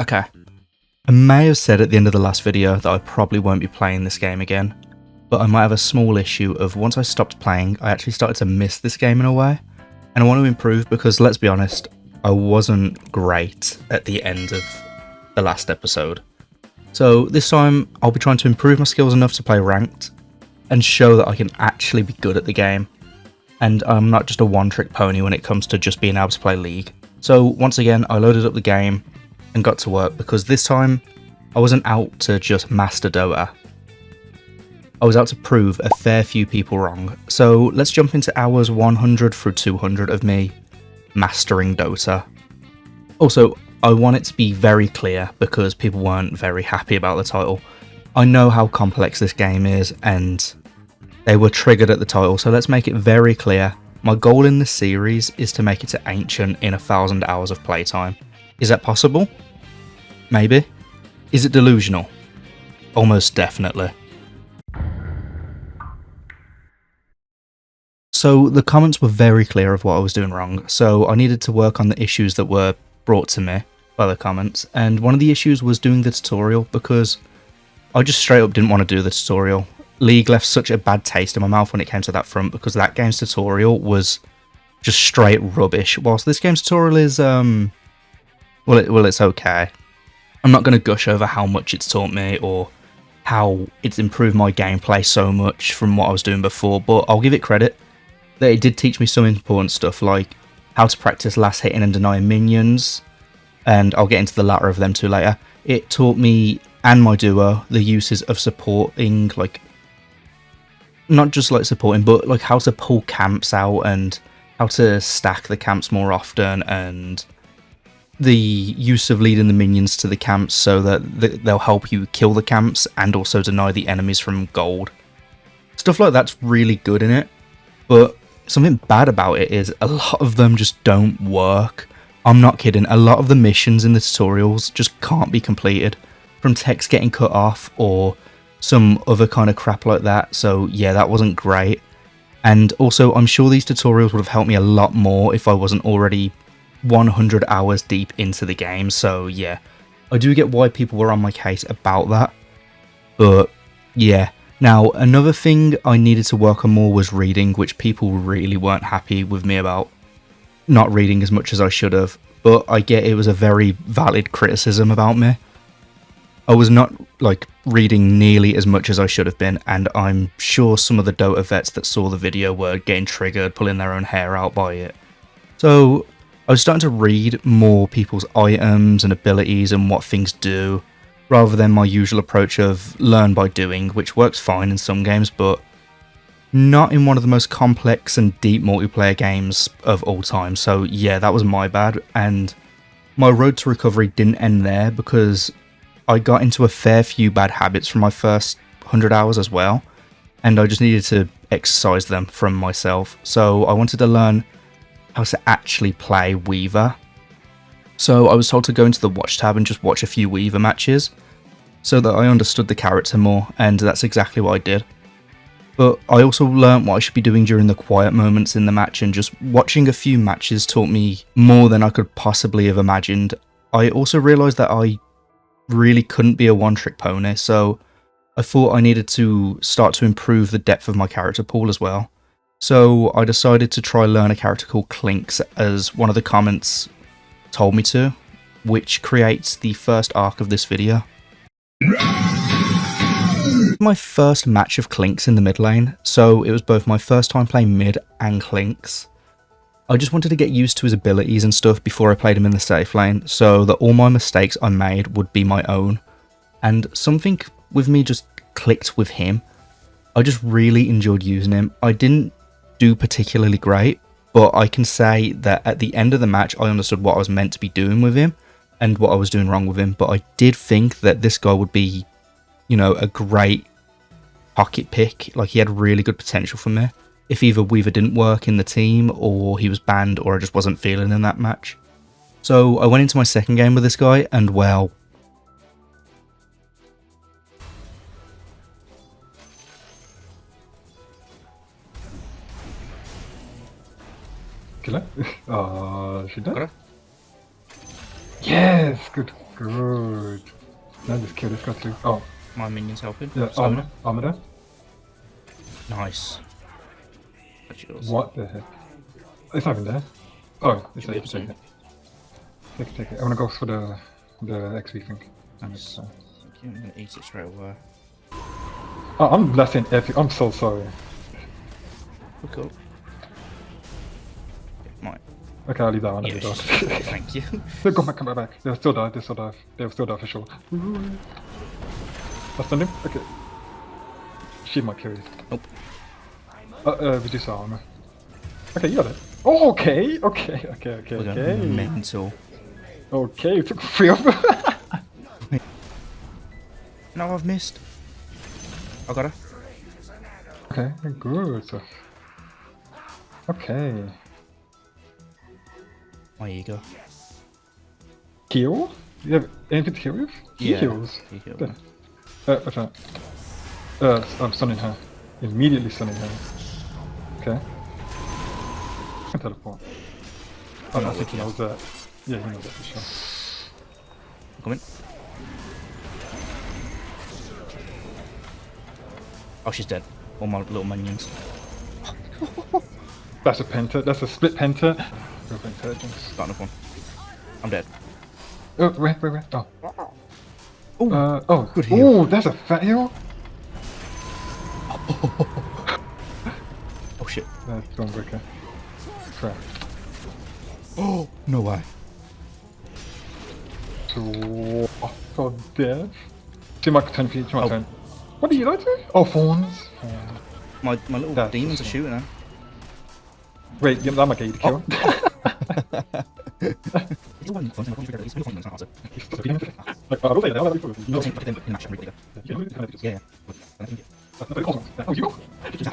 Okay. I may have said at the end of the last video that I probably won't be playing this game again, but I might have a small issue of once I stopped playing, I actually started to miss this game in a way, and I want to improve because, let's be honest, I wasn't great at the end of the last episode. So this time, I'll be trying to improve my skills enough to play ranked, and show that I can actually be good at the game, and I'm not just a one-trick pony when it comes to just being able to play League. So once again, I loaded up the game and got to work because this time I wasn't out to just master Dota. I was out to prove a fair few people wrong. So let's jump into hours 100 through 200 of me mastering Dota. Also, I want it to be very clear because people weren't very happy about the title. I know how complex this game is and they were triggered at the title, so let's make it very clear. My goal in this series is to make it to Ancient in 1,000 hours of playtime. Is that possible? Maybe. Is it delusional? Almost definitely. So the comments were very clear of what I was doing wrong, so I needed to work on the issues that were brought to me by the comments, and one of the issues was doing the tutorial because I just straight up didn't want to do the tutorial. League left such a bad taste in my mouth when it came to that front because that game's tutorial was just straight rubbish, whilst this game's tutorial is, well, it's okay. I'm not going to gush over how much it's taught me or how it's improved my gameplay so much from what I was doing before, but I'll give it credit that it did teach me some important stuff like how to practice last hitting and denying minions, and I'll get into the latter of them too later. It taught me and my duo the uses of supporting, like, not just like supporting, but like how to pull camps out and how to stack the camps more often, and the use of leading the minions to the camps so that they'll help you kill the camps and also deny the enemies from gold. Stuff like that's really good in it, but something bad about it is a lot of them just don't work. I'm not kidding, a lot of the missions in the tutorials just can't be completed from text getting cut off or some other kind of crap like that, so yeah, that wasn't great. And also, I'm sure these tutorials would have helped me a lot more if I wasn't already 100 hours deep into the game, so yeah, I do get why people were on my case about that, but yeah. Now, another thing I needed to work on more was reading, which people really weren't happy with me about. Not reading as much as I should have, but I get it was a very valid criticism about me. I was not, like, reading nearly as much as I should have been, and I'm sure some of the Dota vets that saw the video were getting triggered, pulling their own hair out by it. So I was starting to read more people's items and abilities and what things do, rather than my usual approach of learn by doing, which works fine in some games, but not in one of the most complex and deep multiplayer games of all time. So yeah, that was my bad, and my road to recovery didn't end there because I got into a fair few bad habits from my first 100 hours as well, and I just needed to exercise them from myself. So I wanted to learn how to actually play Weaver. So I was told to go into the watch tab and just watch a few Weaver matches so that I understood the character more, and that's exactly what I did. But I also learnt what I should be doing during the quiet moments in the match, and just watching a few matches taught me more than I could possibly have imagined. I also realised that I really couldn't be a one-trick pony, so I thought I needed to start to improve the depth of my character pool as well. So I decided to try learn a character called Clinkz, as one of the comments told me to, which creates the first arc of this video. My first match of Clinkz in the mid lane, so it was both my first time playing mid and Clinkz. I just wanted to get used to his abilities and stuff before I played him in the safe lane, so that all my mistakes I made would be my own. And something with me just clicked with him. I just really enjoyed using him. I didn't do particularly great, but I can say that at the end of the match I understood what I was meant to be doing with him and what I was doing wrong with him, but I did think that this guy would be, you know, a great pocket pick. Like, he had really good potential for me if either Weaver didn't work in the team or he was banned or I just wasn't feeling in that match. So I went into my second game with this guy, and well, Killer? Oh, she died? Got her. Yes, good. Good. Now just kill this guy too. Oh, My minions helping. yeah, armor there. Nice. That's yours. What the heck? It's not even there. Oh, it's there. Should be Take it. I wanna go for the XP thing. Nice. Thank you. I'm gonna eat it straight away. Oh, I'm blessing epic. I'm so sorry. Look up. Might. Okay, I'll leave that one. Yeah, thank you. They'll come back. They'll still die. They'll still die for sure. I stunned him. Okay. Shield might kill you. Nope. Reduce our armor. Okay, you got it. Oh, okay. We're going mental. Okay, you took 3 of them. No, I've missed. I got her. Okay, good. Okay. My ego. Heal? You have anything to heal with? He heals. He healed Good. me. What's that? I'm stunning her. Immediately stunning her. Okay. I can teleport. Oh no, I think he knows that. Yeah, he knows that for sure. Come in. Oh, she's dead. All my little minions. That's a penta. That's a split penta. Go for intelligence. Got enough one. I'm dead. Oh, wait. Oh. Oh, good heal. Oh, that's a fat heal. Oh shit. That's Stormbreaker. Crap. Oh, no way. So dead. She might turn for you. She might turn. What do you like to? Oh, fawns. My little That's demons are shooting her. Wait, that might get you to kill. Like, I will say that. Yeah. Oh, you? Yeah.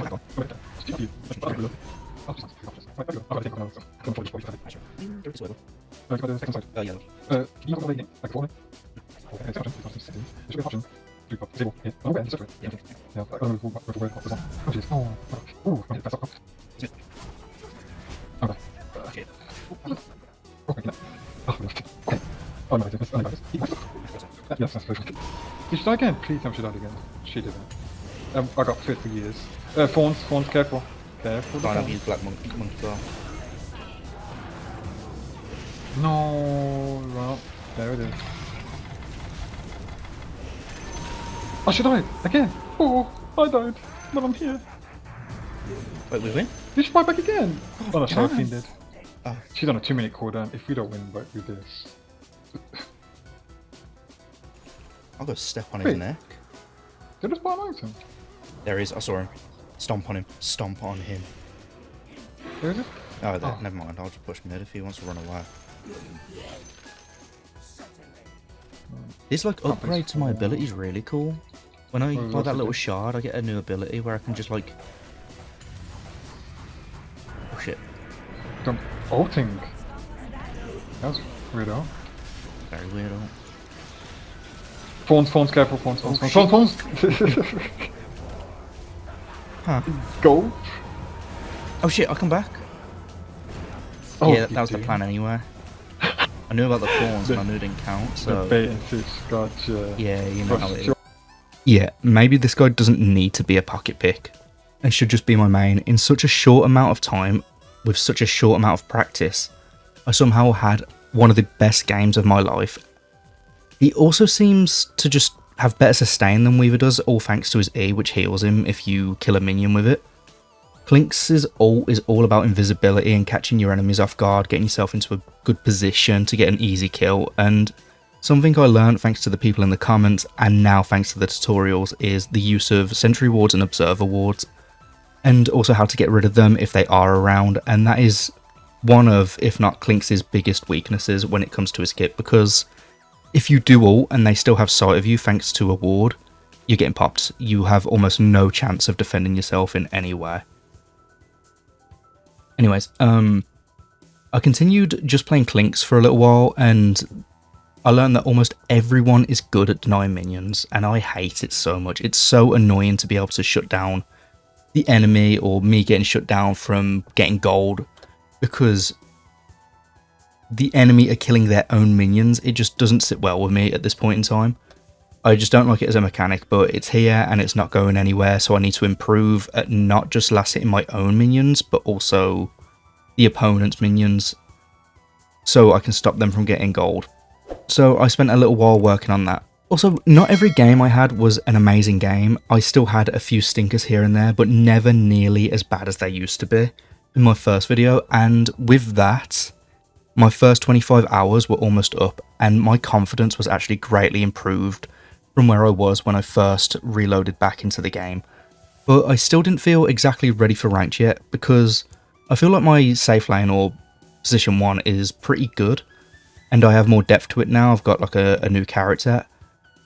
Oh no, yes, that's perfect. Did she die again? Please tell me she died again. She didn't. I got fit for years. Fawns, careful. Careful. Trying to use black monk as well. No, well, there it is. Oh, she died again. Oh, I died, but I'm here. Wait, we win? Did she fight back again? Oh no, Seraphine did. Oh. She's on a 2-minute cooldown. If we don't win, but we do this. I'll go step on his neck. Did I just buy an item? There he is. I saw him. Stomp on him. Stomp on him. Where is it? Oh, there. Never mind. I'll just push mid if he wants to run away. This like upgrade to my ability is really cool. When I buy that little shard, I get a new ability where I can just like. Oh shit. Ulting. That was weirdo. Very weirdo. Fawns, careful, fawns. Huh. Go. Oh shit, I'll come back. Oh, yeah, that was the plan anyway. I knew about the fawns and I knew it didn't count, so... The bait and switch, gotcha. Yeah, you know how it is. Yeah, maybe this guy doesn't need to be a pocket pick. And should just be my main. In such a short amount of time, with such a short amount of practice, I somehow had one of the best games of my life. He also seems to just have better sustain than Weaver does, all thanks to his E, which heals him if you kill a minion with it. Clinkz's ult is all about invisibility and catching your enemies off guard, getting yourself into a good position to get an easy kill, and something I learned thanks to the people in the comments, and now thanks to the tutorials, is the use of sentry wards and observer wards, and also how to get rid of them if they are around, and that is one of, if not Clinkz's biggest weaknesses when it comes to his kit, because if you do ult and they still have sight of you thanks to a ward, you're getting popped. You have almost no chance of defending yourself in any way. Anyways, I continued just playing Clinkz for a little while, and I learned that almost everyone is good at denying minions, and I hate it so much. It's so annoying to be able to shut down the enemy, or me getting shut down from getting gold, because the enemy are killing their own minions, it just doesn't sit well with me at this point in time. I just don't like it as a mechanic, but it's here and it's not going anywhere, so I need to improve at not just last hitting my own minions, but also the opponent's minions, so I can stop them from getting gold. So I spent a little while working on that. Also, not every game I had was an amazing game. I still had a few stinkers here and there, but never nearly as bad as they used to be in my first video, and with that, my first 25 hours were almost up, and my confidence was actually greatly improved from where I was when I first reloaded back into the game. But I still didn't feel exactly ready for ranked yet, because I feel like my safe lane or position 1 is pretty good, and I have more depth to it now. I've got like a new character.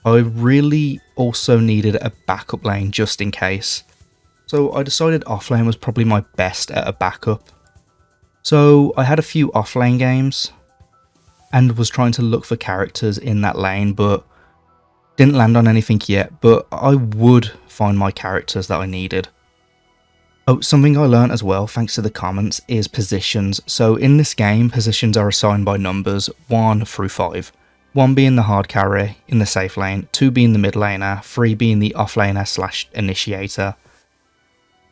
I really also needed a backup lane just in case. So I decided offlane was probably my best at a backup. So I had a few offlane games and was trying to look for characters in that lane, but didn't land on anything yet, but I would find my characters that I needed. Oh, something I learned as well, thanks to the comments, is positions. So in this game, positions are assigned by numbers 1 through 5. 1 being the hard carry in the safe lane, 2 being the mid laner, 3 being the off laner / initiator,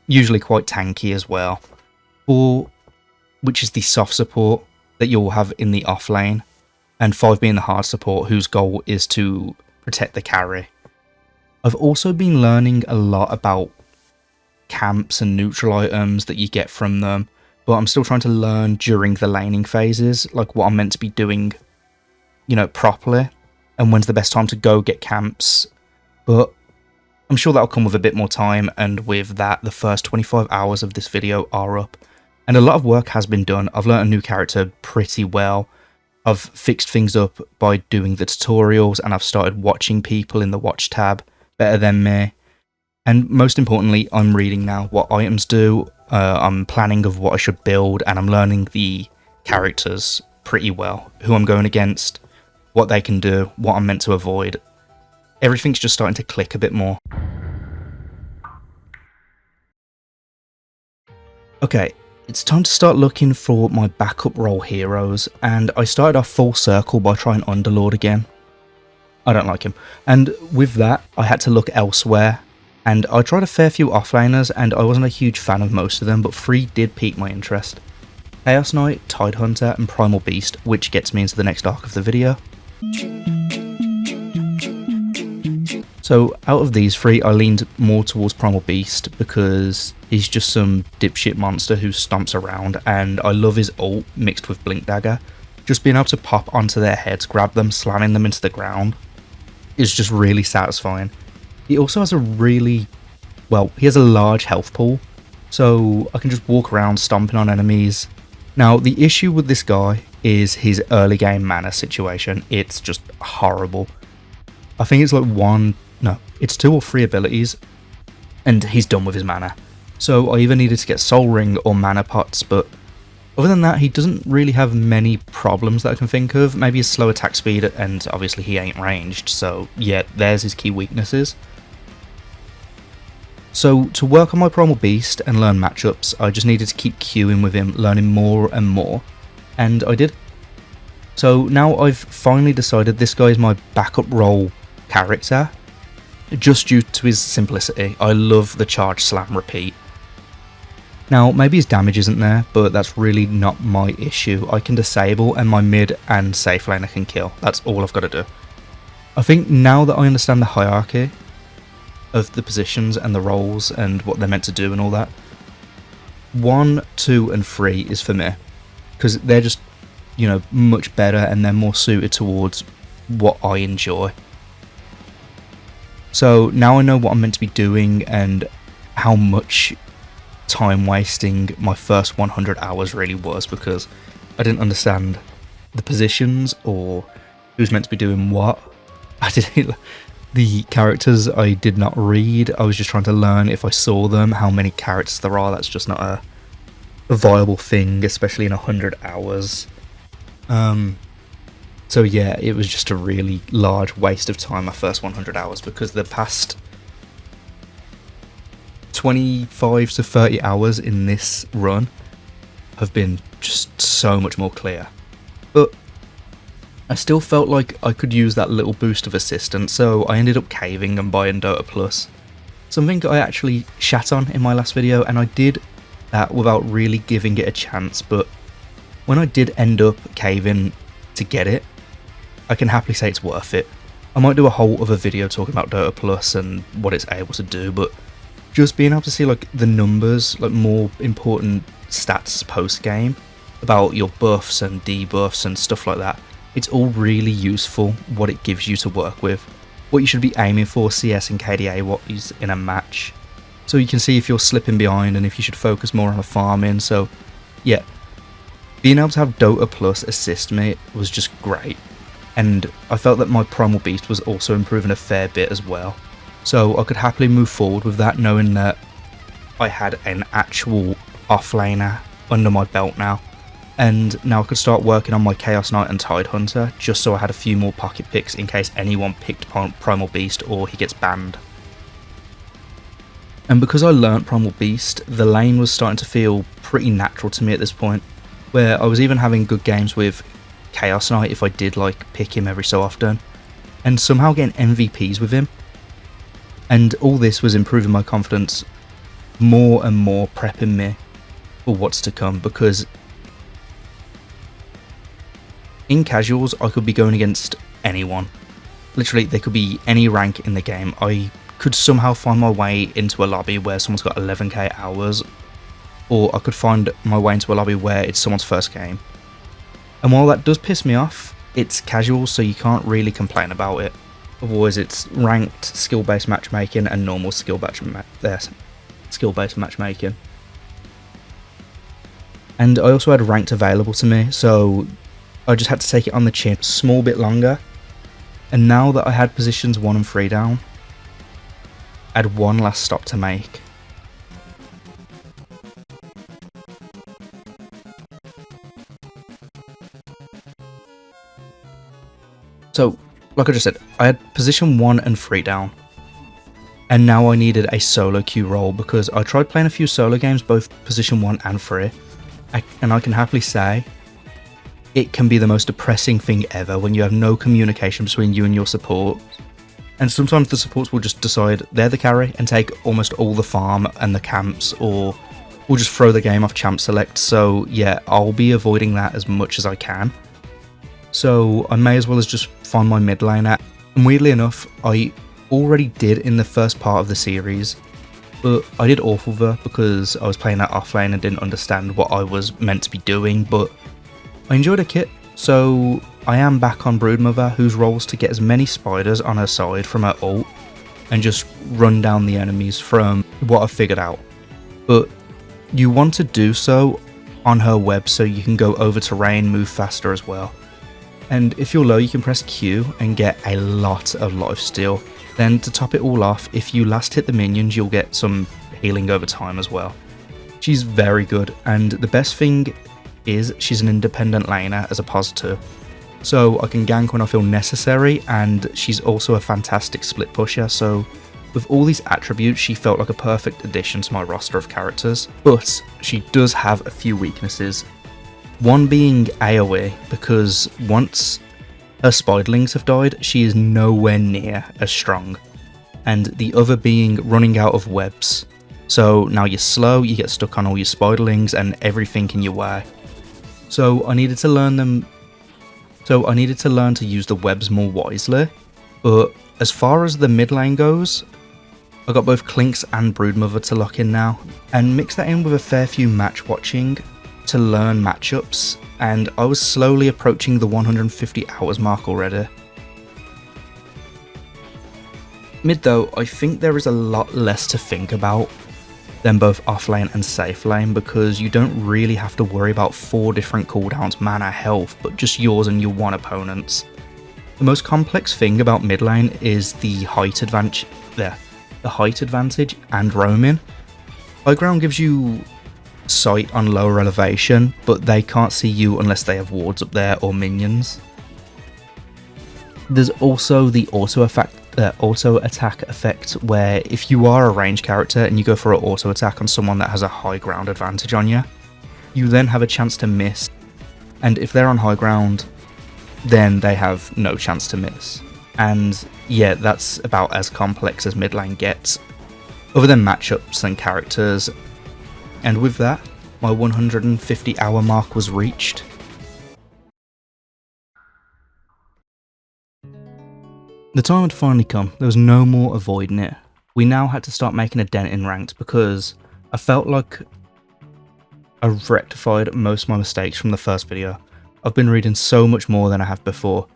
usually quite tanky as well. 4, which is the soft support that you'll have in the off lane, and 5 being the hard support, whose goal is to protect the carry. I've also been learning a lot about camps and neutral items that you get from them, but I'm still trying to learn during the laning phases, like what I'm meant to be doing, you know, properly, and when's the best time to go get camps. But I'm sure that'll come with a bit more time, and with that, the first 25 hours of this video are up, and a lot of work has been done. I've learned a new character pretty well. I've fixed things up by doing the tutorials, and I've started watching people in the watch tab better than me. And most importantly, I'm reading now what items do, I'm planning of what I should build, and I'm learning the characters pretty well, who I'm going against, what they can do, what I'm meant to avoid. Everything's just starting to click a bit more. Okay, it's time to start looking for my backup role heroes, and I started off full circle by trying Underlord again. I don't like him, and with that I had to look elsewhere, and I tried a fair few offlaners and I wasn't a huge fan of most of them, but 3 did pique my interest. Chaos Knight, Tidehunter and Primal Beast, which gets me into the next arc of the video. So out of these 3, I leaned more towards Primal Beast because he's just some dipshit monster who stomps around, and I love his ult mixed with Blink Dagger. Just being able to pop onto their heads, grab them, slamming them into the ground is just really satisfying. He also has a really, well, he has a large health pool, so I can just walk around stomping on enemies. Now the issue with this guy is his early game mana situation. It's just horrible. I think it's like it's 2 or 3 abilities and he's done with his mana. So I either needed to get Soul Ring or mana pots, but other than that he doesn't really have many problems that I can think of. Maybe his slow attack speed, and obviously he ain't ranged, so yeah, there's his key weaknesses. So to work on my Primal Beast and learn matchups, I just needed to keep queuing with him, learning more and more, and I did. So now I've finally decided this guy is my backup role character, just due to his simplicity. I love the charge slam repeat. Now maybe his damage isn't there, but that's really not my issue. I can disable and my mid and safe laner can kill. That's all I've got to do. I think now that I understand the hierarchy of the positions and the roles and what they're meant to do and all that, 1, 2 and 3 is for me, because they're just, you know, much better and they're more suited towards what I enjoy. So now I know what I'm meant to be doing and how much time wasting my first 100 hours really was, because I didn't understand the positions or who's meant to be doing what. The characters I did not read. I was just trying to learn if I saw them, how many characters there are. That's just not a viable thing, especially in 100 hours. So yeah, it was just a really large waste of time, my first 100 hours, because the past 25 to 30 hours in this run have been just so much more clear. but I still felt like I could use that little boost of assistance, so I ended up caving and buying Dota Plus. Something I actually shat on in my last video, and I did that without really giving it a chance, but when I did end up caving to get it, I can happily say it's worth it. I might do a whole other video talking about Dota Plus and what it's able to do, but just being able to see like the numbers, like more important stats post game about your buffs and debuffs and stuff like that, it's all really useful what it gives you to work with, what you should be aiming for CS and KDA what is in a match, so you can see if you're slipping behind and if you should focus more on the farming. So yeah, being able to have Dota Plus assist me was just great, and I felt that my Primal Beast was also improving a fair bit as well, so I could happily move forward with that, knowing that I had an actual offlaner under my belt now, and now I could start working on my Chaos Knight and Tide Hunter, just so I had a few more pocket picks in case anyone picked Primal Beast or he gets banned. And because I learnt Primal Beast, the lane was starting to feel pretty natural to me at this point, where I was even having good games with Chaos Knight if I did like pick him every so often, and somehow getting MVPs with him. And all this was improving my confidence more and more, prepping me for what's to come, because in casuals I could be going against anyone. Literally, there could be any rank in the game. I could somehow find my way into a lobby where someone's got 11k hours, or I could find my way into a lobby where it's someone's first game. And while that does piss me off, it's casual, so you can't really complain about it. Otherwise it's ranked skill-based matchmaking and normal skill-based matchmaking. And I also had ranked available to me, so I just had to take it on the chin a small bit longer. And now that I had positions 1 and 3 down, I had one last stop to make. So, like I just said, I had position 1 and 3 down, and now I needed a solo queue role because I tried playing a few solo games, both position 1 and 3, and I can happily say it can be the most depressing thing ever when you have no communication between you and your support, and sometimes the supports will just decide they're the carry and take almost all the farm and the camps, or will just throw the game off champ select. So yeah, I'll be avoiding that as much as I can. So I may as well as just find my mid laner, and weirdly enough, I already did in the first part of the series, but I did awful there because I was playing that off lane and didn't understand what I was meant to be doing, but I enjoyed a kit, so I am back on Broodmother, whose role is to get as many spiders on her side from her ult, and just run down the enemies from what I've figured out. But you want to do so on her web so you can go over terrain, move faster as well. And if you're low, you can press Q and get a lot of lifesteal. Then to top it all off, if you last hit the minions, you'll get some healing over time as well. She's very good, and the best thing is she's an independent laner as a positive. So I can gank when I feel necessary, and she's also a fantastic split pusher, so with all these attributes she felt like a perfect addition to my roster of characters. But she does have a few weaknesses. One being AoE, because once her spiderlings have died, she is nowhere near as strong. And the other being running out of webs. So now you're slow, you get stuck on all your spiderlings and everything in your way. So I needed to learn to use the webs more wisely. But as far as the mid lane goes, I got both Clinkz and Broodmother to lock in now, and mix that in with a fair few match watching to learn matchups, and I was slowly approaching the 150 hours mark already. Mid though, I think there is a lot less to think about than both off lane and safe lane, because you don't really have to worry about 4 different cooldowns, mana, health, but just yours and your one opponent's. The most complex thing about mid lane is the height advantage and roaming. High ground gives you sight on lower elevation, but they can't see you unless they have wards up there or minions. There's also the auto attack effect, where if you are a ranged character and you go for an auto attack on someone that has a high ground advantage on you, you then have a chance to miss, and if they're on high ground then they have no chance to miss. And yeah, that's about as complex as mid lane gets, other than matchups and characters. And with that, my 150 hour mark was reached. The time had finally come. There was no more avoiding it. We now had to start making a dent in ranked because I felt like I've rectified most of my mistakes from the first video. I've been reading so much more than I have before.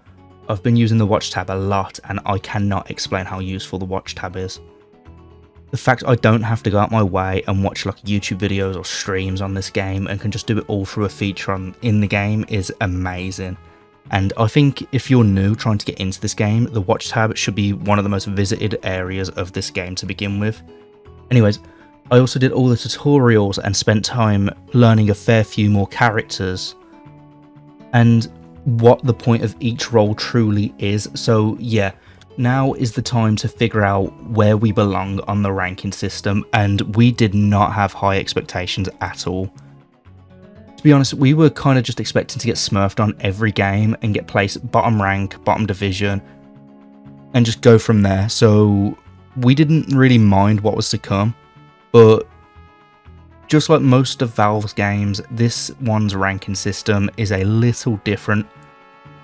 I've been using the watch tab a lot and I cannot explain how useful the watch tab is. The fact I don't have to go out my way and watch like YouTube videos or streams on this game and can just do it all through a feature in the game is amazing. And I think if you're new trying to get into this game, the watch tab should be one of the most visited areas of this game to begin with. Anyways, I also did all the tutorials and spent time learning a fair few more characters and what the point of each role truly is. So yeah, now is the time to figure out where we belong on the ranking system, and we did not have high expectations at all. To be honest, we were kind of just expecting to get smurfed on every game and get placed bottom rank, bottom division, and just go from there. So we didn't really mind what was to come, but just like most of Valve's games, this one's ranking system is a little different.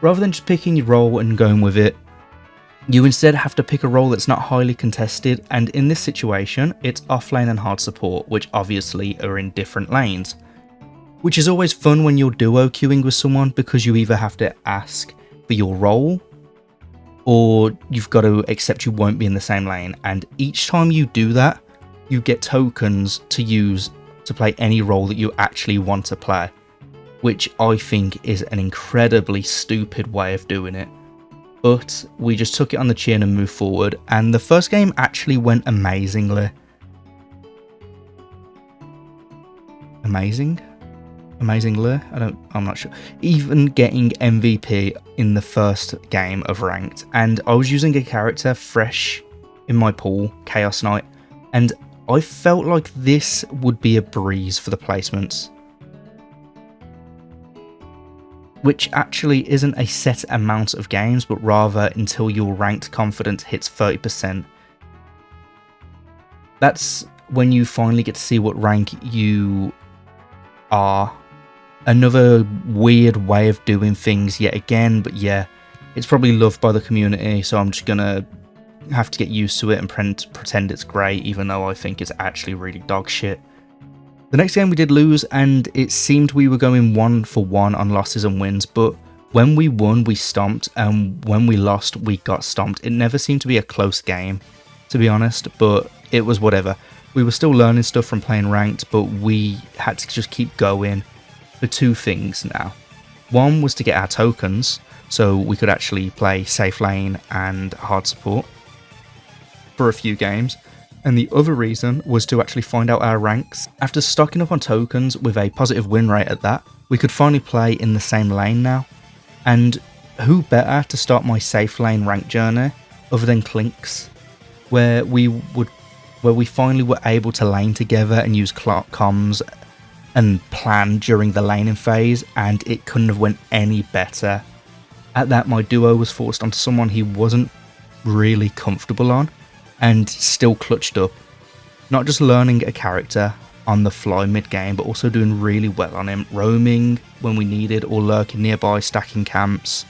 Rather than just picking your role and going with it, you instead have to pick a role that's not highly contested, and in this situation, it's offlane and hard support, which obviously are in different lanes. Which is always fun when you're duo queuing with someone, because you either have to ask for your role or you've got to accept you won't be in the same lane, and each time you do that you get tokens to use to play any role that you actually want to play, which I think is an incredibly stupid way of doing it. But we just took it on the chin and moved forward, and the first game actually went amazingly. Amazingly? I'm not sure. Even getting MVP in the first game of ranked, and I was using a character fresh in my pool, Chaos Knight, and I felt like this would be a breeze for the placements. Which actually isn't a set amount of games, but rather until your ranked confidence hits 30%. That's when you finally get to see what rank you are. Another weird way of doing things yet again, but yeah, it's probably loved by the community, so I'm just gonna have to get used to it and pretend it's great, even though I think it's actually really dog shit. The next game we did lose, and it seemed we were going 1-for-1 on losses and wins, but when we won we stomped, and when we lost we got stomped. It never seemed to be a close game, to be honest, but it was whatever. We were still learning stuff from playing ranked, but we had to just keep going for two things now. One was to get our tokens, so we could actually play safe lane and hard support for a few games. And the other reason was to actually find out our ranks. After stocking up on tokens with a positive win rate at that, we could finally play in the same lane now. And who better to start my safe lane rank journey other than Clinkz, where we finally were able to lane together and use comms and plan during the laning phase, and it couldn't have went any better. At that, my duo was forced onto someone he wasn't really comfortable on, and still clutched up. Not just learning a character on the fly mid-game, but also doing really well on him, roaming when we needed or lurking nearby, stacking camps.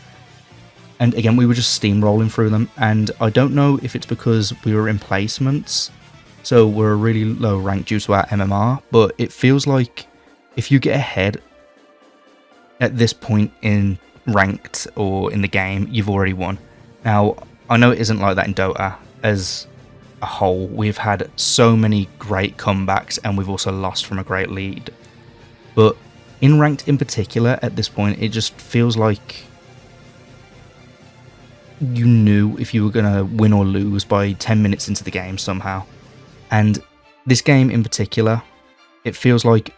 And again, we were just steamrolling through them, and I don't know if it's because we were in placements, so we're a really low rank due to our MMR, but it feels like if you get ahead at this point in ranked or in the game, you've already won. Now, I know it isn't like that in Dota. As a whole, we've had so many great comebacks and we've also lost from a great lead. But in ranked in particular, at this point, it just feels like you knew if you were going to win or lose by 10 minutes into the game somehow. And this game in particular, it feels like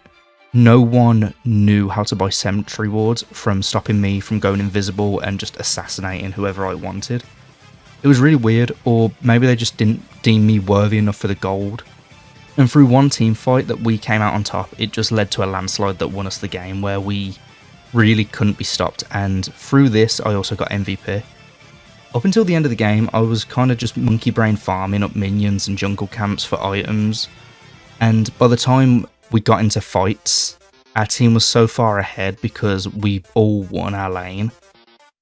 no one knew how to buy sentry wards from stopping me from going invisible and just assassinating whoever I wanted. It was really weird, or maybe they just didn't deem me worthy enough for the gold. And through one team fight that we came out on top, it just led to a landslide that won us the game, where we really couldn't be stopped, and through this I also got MVP. Up until the end of the game, I was kind of just monkey brain farming up minions and jungle camps for items, and by the time we got into fights, our team was so far ahead because we all won our lane,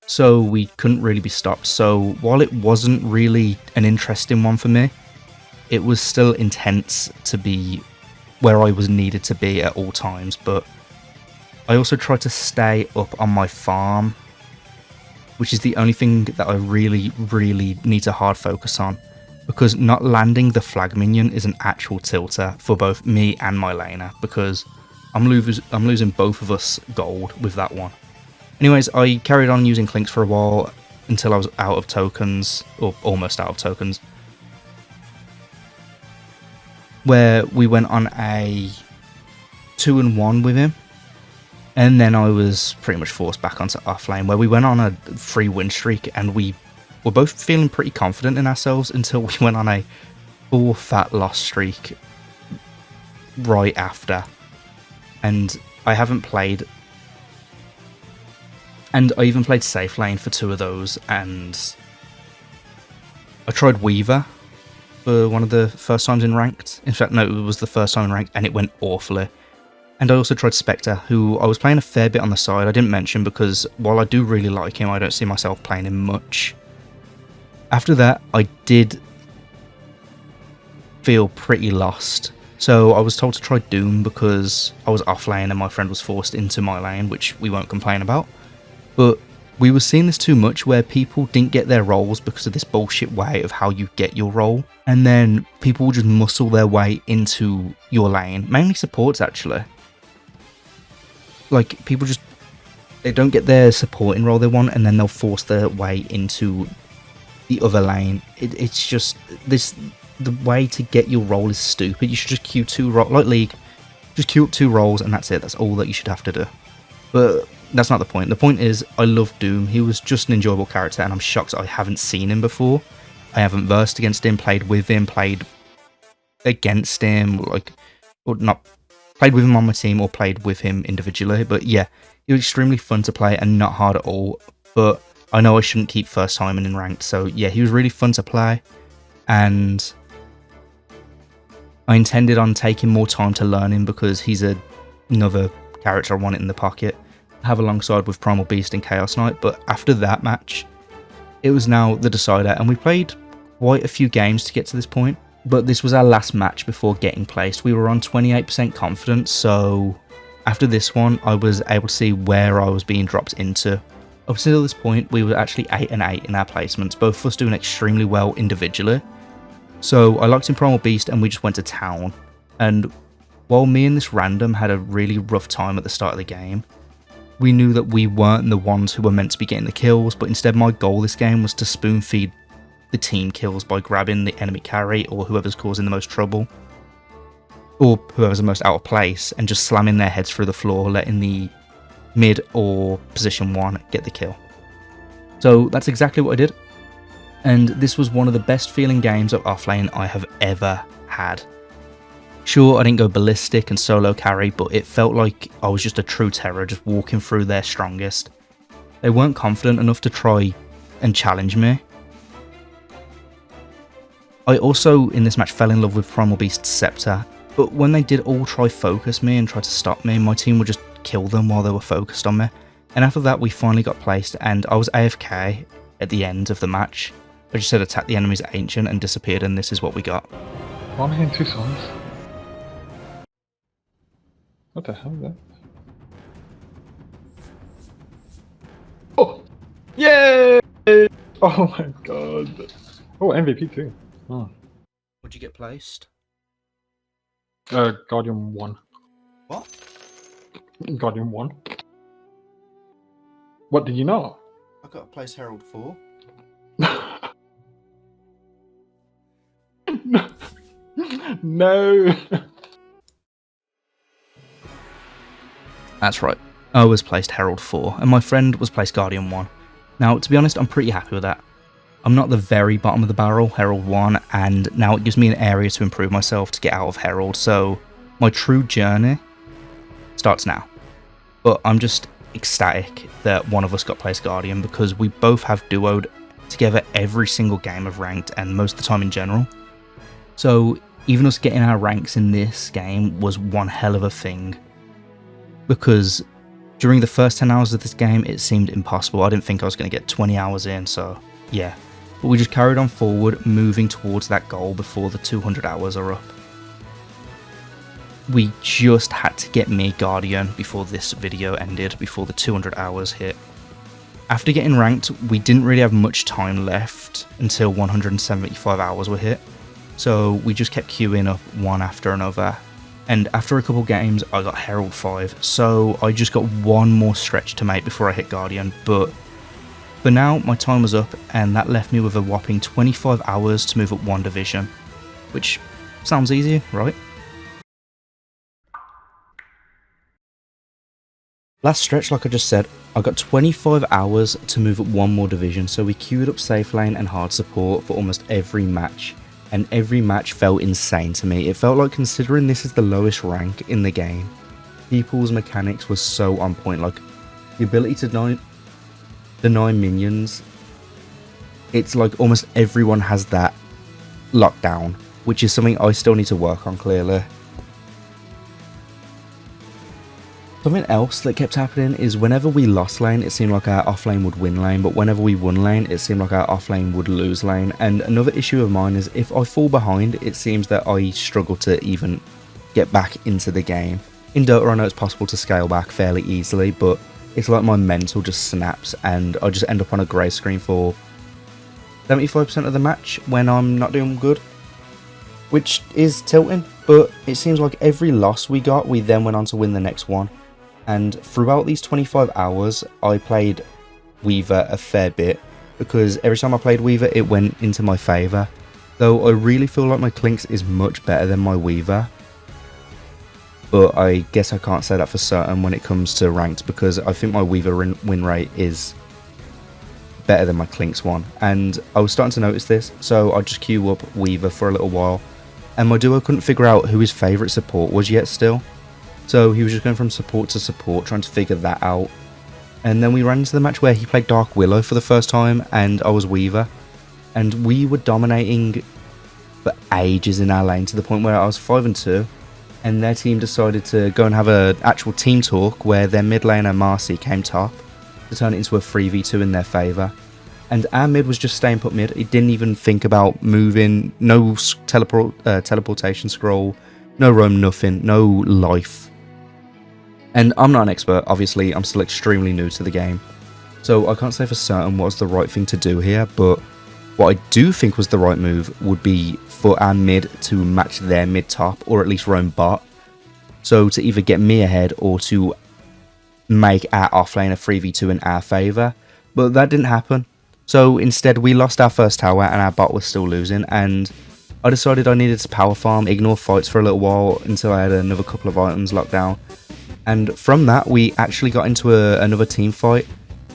so we couldn't really be stopped. So while it wasn't really an interesting one for me, it was still intense to be where I was needed to be at all times, but I also tried to stay up on my farm, which is the only thing that I really need to hard focus on, because not landing the flag minion is an actual tilter for both me and my laner, because I'm losing both of us gold with that one. Anyways, I carried on using Clinkz for a while until I was out of tokens, or almost out of tokens, where we went on a 2-1 with him. And then I was pretty much forced back onto offlane, where we went on a 3-win streak, and we were both feeling pretty confident in ourselves until we went on a 4 fat loss streak right after. And I haven't played, and I even played safe lane for 2 of those, and I tried Weaver for one of the first times in ranked. In fact, no, it was the first time in ranked, and it went awfully. And I also tried Spectre, who I was playing a fair bit on the side. I didn't mention because while I do really like him, I don't see myself playing him much. After that, I did feel pretty lost. So I was told to try Doom because I was off lane and my friend was forced into my lane, which we won't complain about. But we were seeing this too much, where people didn't get their roles because of this bullshit way of how you get your role. And then people will just muscle their way into your lane, mainly supports actually. Like, people just, they don't get their supporting role they want, and then they'll force their way into the other lane. It's just, the way to get your role is stupid. You should just queue 2 roles, like League, just queue up 2 roles, and that's it. That's all that you should have to do. But that's not the point. The point is, I love Doom. He was just an enjoyable character, and I'm shocked I haven't seen him before. I haven't versed against him, played with him, played against him, like, or not played with him on my team or played with him individually. But yeah, he was extremely fun to play and not hard at all. But I know I shouldn't keep first timing in ranked, so yeah, he was really fun to play, and I intended on taking more time to learn him because he's another character I want it in the pocket, have alongside with Primal Beast and Chaos Knight. But after that match, it was now the decider, and we played quite a few games to get to this point. But this was our last match before getting placed. We were on 28% confidence, so after this one, I was able to see where I was being dropped into. Up until this point, we were actually 8 and 8 in our placements, both of us doing extremely well individually. So I locked in Primal Beast and we just went to town. And while me and this random had a really rough time at the start of the game, we knew that we weren't the ones who were meant to be getting the kills, but instead my goal this game was to spoon feed the team kills by grabbing the enemy carry or whoever's causing the most trouble, or whoever's the most out of place, and just slamming their heads through the floor, letting the mid or position 1 get the kill. So that's exactly what I did, and this was one of the best feeling games of offlane I have ever had. Sure, I didn't go ballistic and solo carry, but it felt like I was just a true terror, just walking through their strongest. They weren't confident enough to try and challenge me. I also, in this match, fell in love with Primal Beast's Scepter, but when they did all try focus me and try to stop me, my team would just kill them while they were focused on me. And after that, we finally got placed, and I was AFK at the end of the match. I just said attack the enemy's Ancient and disappeared, and this is what we got. Why am I hearing 2 songs? What the hell is that? Oh! Yay! Oh my god. Oh, MVP too. Oh. Would you get placed? Guardian 1. What? Guardian 1. What did you know? I got a place Herald 4. No. That's right. I was placed Herald 4, and my friend was placed Guardian 1. Now, to be honest, I'm pretty happy with that. I'm not the very bottom of the barrel, Herald 1, and now it gives me an area to improve myself to get out of Herald, so my true journey starts now. But I'm just ecstatic that one of us got placed Guardian, because we both have duoed together every single game of ranked and most of the time in general. So even us getting our ranks in this game was one hell of a thing, because during the first 10 hours of this game it seemed impossible. I didn't think I was going to get 20 hours in, so yeah. But we just carried on forward, moving towards that goal before the 200 hours are up. We just had to get me Guardian before this video ended, before the 200 hours hit. After getting ranked, we didn't really have much time left until 175 hours were hit. So we just kept queuing up one after another. And after a couple games, I got Herald 5. So I just got one more stretch to make before I hit Guardian. But for now, my time was up, and that left me with a whopping 25 hours to move up one division. Which sounds easy, right? Last stretch, like I just said, I got 25 hours to move up one more division, so we queued up safe lane and hard support for almost every match, and every match felt insane to me. It felt like, considering this is the lowest rank in the game, people's mechanics was so on point. Like the ability to deny minions, it's like almost everyone has that locked down, which is something I still need to work on clearly. Something else that kept happening is whenever we lost lane, it seemed like our off lane would win lane, but whenever we won lane, it seemed like our off lane would lose lane. And another issue of mine is if I fall behind, it seems that I struggle to even get back into the game. In Dota, I know it's possible to scale back fairly easily, but it's like my mental just snaps and I just end up on a grey screen for 75% of the match when I'm not doing good, which is tilting. But it seems like every loss we got, we then went on to win the next one. And throughout these 25 hours, I played Weaver a fair bit, because every time I played Weaver, it went into my favour. Though I really feel like my Clinkz is much better than my Weaver. But I guess I can't say that for certain when it comes to ranked, because I think my Weaver win rate is better than my Clinkz one. And I was starting to notice this, so I just queue up Weaver for a little while. And my duo couldn't figure out who his favourite support was yet still. So he was just going from support to support, trying to figure that out. And then we ran into the match where he played Dark Willow for the first time, and I was Weaver. And we were dominating for ages in our lane, to the point where I was 5-2. And their team decided to go and have an actual team talk where their mid laner Marcy came top to turn it into a 3v2 in their favour. And our mid was just staying put mid. It didn't even think about moving, no teleportation scroll, no roam, nothing, no life. And I'm not an expert, obviously, I'm still extremely new to the game, so I can't say for certain what was the right thing to do here, but what I do think was the right move would be for our mid to match their mid top, or at least roam bot, so to either get me ahead or to make our offlane a 3v2 in our favour, but that didn't happen. So instead we lost our first tower and our bot was still losing, and I decided I needed to power farm, ignore fights for a little while until I had another couple of items locked down. And from that, we actually got into another team fight,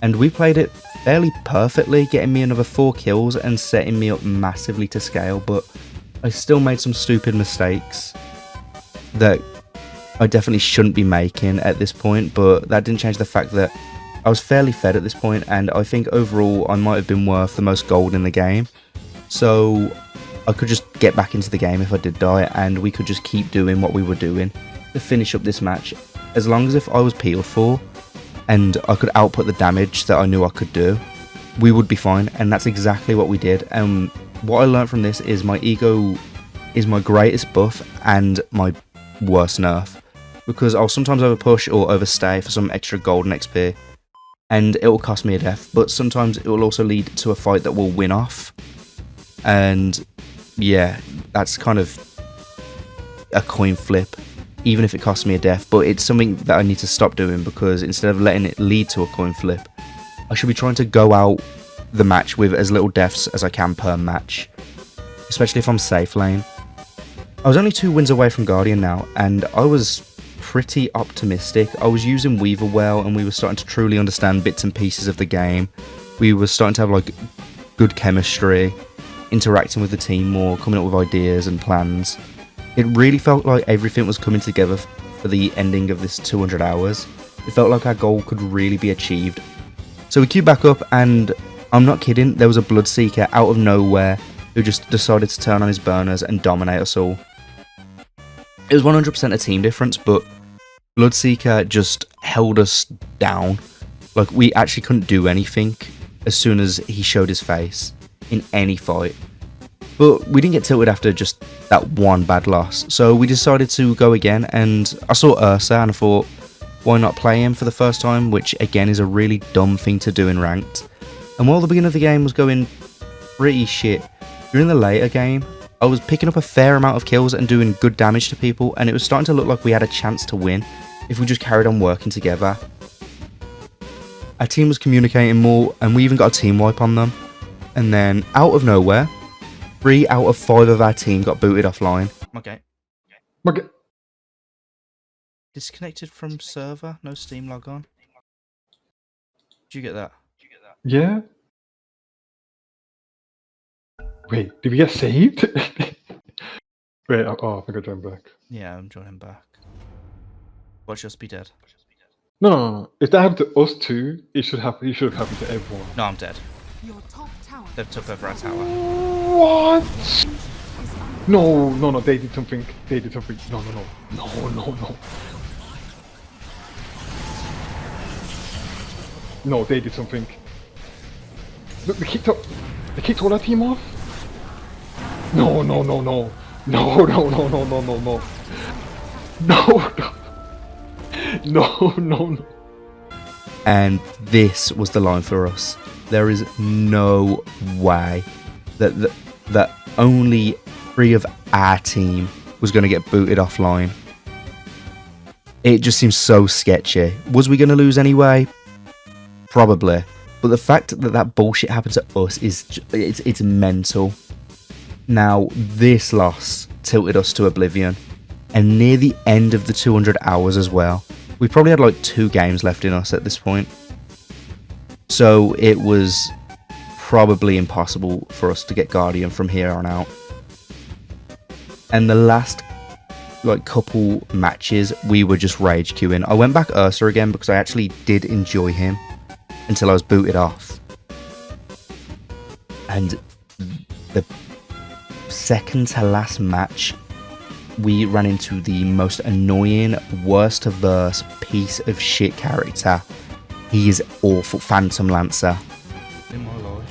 and we played it fairly perfectly, getting me another 4 kills and setting me up massively to scale. But I still made some stupid mistakes that I definitely shouldn't be making at this point, but that didn't change the fact that I was fairly fed at this point, and I think overall I might have been worth the most gold in the game. So I could just get back into the game if I did die, and we could just keep doing what we were doing to finish up this match. As long as if I was peeled for and I could output the damage that I knew I could do, we would be fine, and that's exactly what we did. And what I learned from this is my ego is my greatest buff and my worst nerf, because I'll sometimes overpush or overstay for some extra golden XP and it will cost me a death, but sometimes it will also lead to a fight that will win off, and yeah, that's kind of a coin flip, even if it costs me a death. But it's something that I need to stop doing, because instead of letting it lead to a coin flip, I should be trying to go out the match with as little deaths as I can per match, especially if I'm safe lane. I was only 2 wins away from Guardian now, and I was pretty optimistic. I was using Weaver well, and we were starting to truly understand bits and pieces of the game. We were starting to have like good chemistry, interacting with the team more, coming up with ideas and plans. It really felt like everything was coming together for the ending of this 200 hours. It felt like our goal could really be achieved. So we queued back up, and I'm not kidding, there was a Bloodseeker out of nowhere who just decided to turn on his burners and dominate us all. It was 100% a team difference, but Bloodseeker just held us down. Like, we actually couldn't do anything as soon as he showed his face in any fight. But we didn't get tilted after just that one bad loss, so we decided to go again, and I saw Ursa and I thought, why not play him for the first time, which again is a really dumb thing to do in ranked. And while the beginning of the game was going pretty shit, during the later game, I was picking up a fair amount of kills and doing good damage to people, and it was starting to look like we had a chance to win if we just carried on working together. Our team was communicating more, and we even got a team wipe on them. And then, out of nowhere, 3 out of 5 of our team got booted offline. Okay. Disconnected from server, no Steam log on. Did you get that? Yeah. Wait, did we get saved? Wait, oh, I think I joined back. Yeah, I'm joining back. Watch us be dead. No. If that happened to us too, it should have happened to everyone. No, I'm dead. They've took over our tower. What? No, they did something. No. No, they did something. Look, they kicked all our team off. No. And this was the line for us. There is no way that only 3 of our team was going to get booted offline. It just seems so sketchy. Was we going to lose anyway? Probably. But the fact that bullshit happened to us is it's mental. Now, this loss tilted us to oblivion, and near the end of the 200 hours as well. We probably had like 2 games left in us at this point. So it was probably impossible for us to get Guardian from here on out. And the last like couple matches, we were just rage queuing. I went back Ursa again because I actually did enjoy him until I was booted off. And the second to last match, we ran into the most annoying, worst verse piece of shit character. He is awful. Phantom Lancer. In my life.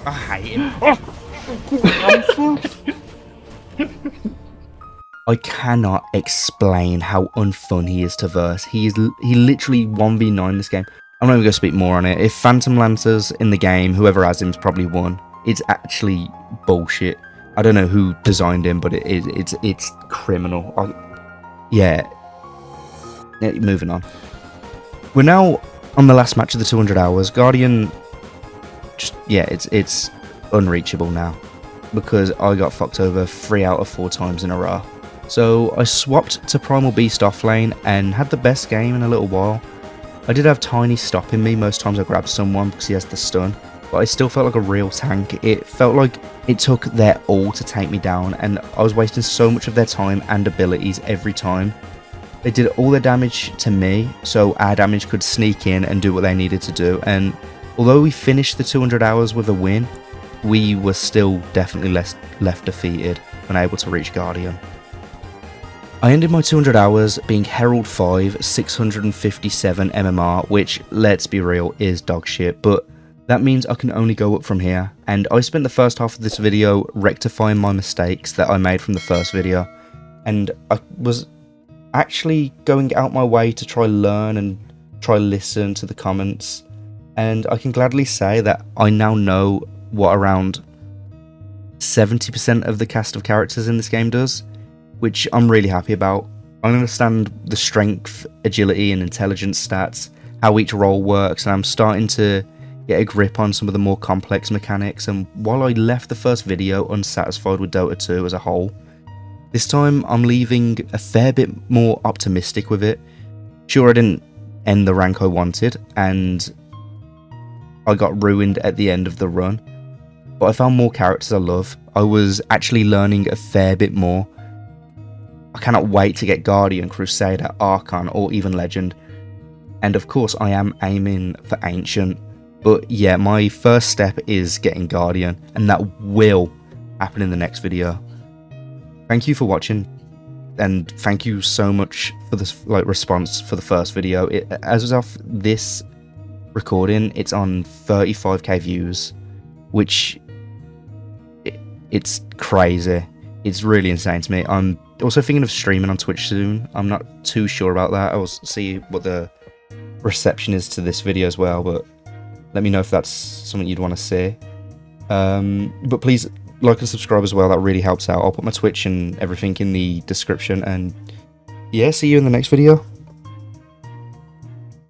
I hate him. I cannot explain how unfun he is to verse. He literally 1v9 this game. I'm not even going to speak more on it. If Phantom Lancers in the game, whoever has him's probably won. It's actually bullshit. I don't know who designed him, but it's criminal. Yeah, moving on. We're now on the last match of the 200 hours. Guardian, it's unreachable now because I got fucked over 3 out of 4 times in a row. So I swapped to Primal Beast offlane and had the best game in a little while. I did have Tiny stopping me most times I grabbed someone because he has the stun, but I still felt like a real tank. It felt like it took their all to take me down, and I was wasting so much of their time and abilities every time. They did all their damage to me, so our damage could sneak in and do what they needed to do, and although we finished the 200 hours with a win, we were still definitely left defeated, unable to reach Guardian. I ended my 200 hours being Herald 5, 657 MMR, which, let's be real, is dog shit, but that means I can only go up from here, and I spent the first half of this video rectifying my mistakes that I made from the first video, and I was actually going out my way to try learn and try listen to the comments, and I can gladly say that I now know what around 70% of the cast of characters in this game does, which I'm really happy about. I understand the strength, agility and intelligence stats, how each role works, and I'm starting to get a grip on some of the more complex mechanics, and while I left the first video unsatisfied with Dota 2 as a whole, this time I'm leaving a fair bit more optimistic with it. Sure, I didn't end the rank I wanted, and I got ruined at the end of the run. But I found more characters I love. I was actually learning a fair bit more. I cannot wait to get Guardian, Crusader, Archon, or even Legend. And of course I am aiming for Ancient. But yeah, my first step is getting Guardian, and that will happen in the next video. Thank you for watching, and thank you so much for this response for the first video. As of this recording, it's on 35k views, which it's crazy. It's really insane to me. I'm also thinking of streaming on Twitch soon. I'm not too sure about that. I'll see what the reception is to this video as well, but let me know if that's something you'd want to see. But please like and subscribe as well. That really helps out. I'll put my Twitch and everything in the description, and yeah, see you in the next video.